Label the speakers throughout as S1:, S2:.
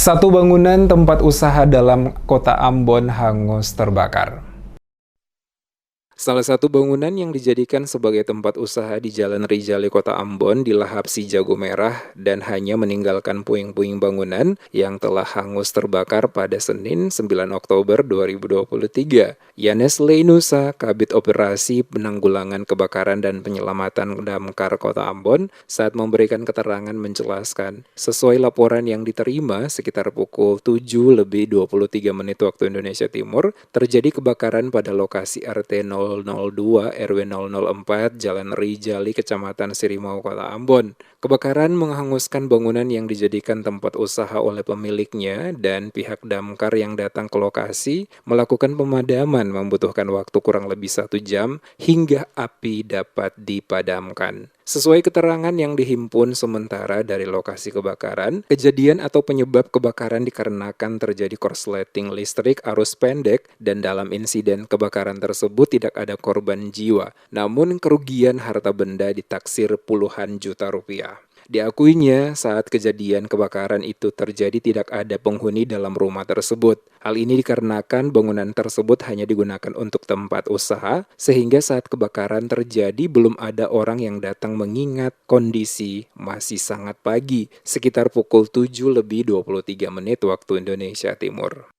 S1: Satu bangunan tempat usaha dalam kota Ambon hangus terbakar. Salah satu bangunan yang dijadikan sebagai tempat usaha di Jalan Rijali, Kota Ambon dilahap si jago merah dan hanya meninggalkan puing-puing bangunan yang telah hangus terbakar pada Senin 9 Oktober 2023. Yanes Leinusa, Kabid Operasi Penanggulangan Kebakaran dan Penyelamatan Damkar Kota Ambon, saat memberikan keterangan menjelaskan, sesuai laporan yang diterima sekitar pukul 7:23 waktu Indonesia Timur, terjadi kebakaran pada lokasi RT 002 RW 004 Jalan Rijali, Kecamatan Sirimau, Kota Ambon. Kebakaran menghanguskan bangunan yang dijadikan tempat usaha oleh pemiliknya dan pihak damkar yang datang ke lokasi melakukan pemadaman membutuhkan waktu kurang lebih 1 jam hingga api dapat dipadamkan. Sesuai keterangan yang dihimpun sementara dari lokasi kebakaran, kejadian atau penyebab kebakaran dikarenakan terjadi korsleting listrik arus pendek dan dalam insiden kebakaran tersebut tidak ada korban jiwa, namun kerugian harta benda ditaksir puluhan juta rupiah. Diakuinya, saat kejadian kebakaran itu terjadi tidak ada penghuni dalam rumah tersebut. Hal ini dikarenakan bangunan tersebut hanya digunakan untuk tempat usaha, sehingga saat kebakaran terjadi belum ada orang yang datang mengingat kondisi masih sangat pagi, sekitar pukul 7:23 waktu Indonesia Timur.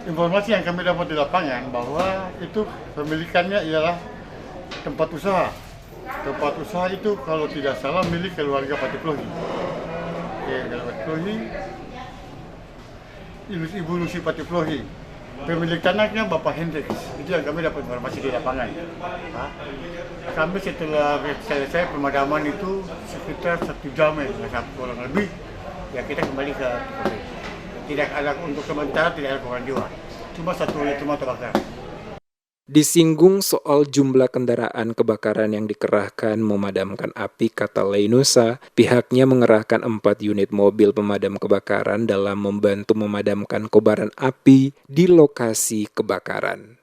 S2: Informasi yang kami dapat di lapangan bahwa itu pemilikannya ialah tempat usaha. Tempat usaha itu kalau tidak salah milik keluarga Patiplohi. Keluarga Patiplohi, Ibu Lucy Patiplohi. Pemilik tanahnya Bapak Hendrik. Itu yang kami dapat informasi di lapangan. Kami setelah selesai pemadaman itu sekitar 1 jam kurang lebih, ya kita kembali ke Patiplohi. Tidak ada, untuk sementara tidak ada korban jiwa. Cuma satu unit rumah terbakar.
S1: Disinggung soal jumlah kendaraan kebakaran yang dikerahkan memadamkan api, kata Leinusa, pihaknya mengerahkan 4 unit mobil pemadam kebakaran dalam membantu memadamkan kobaran api di lokasi kebakaran.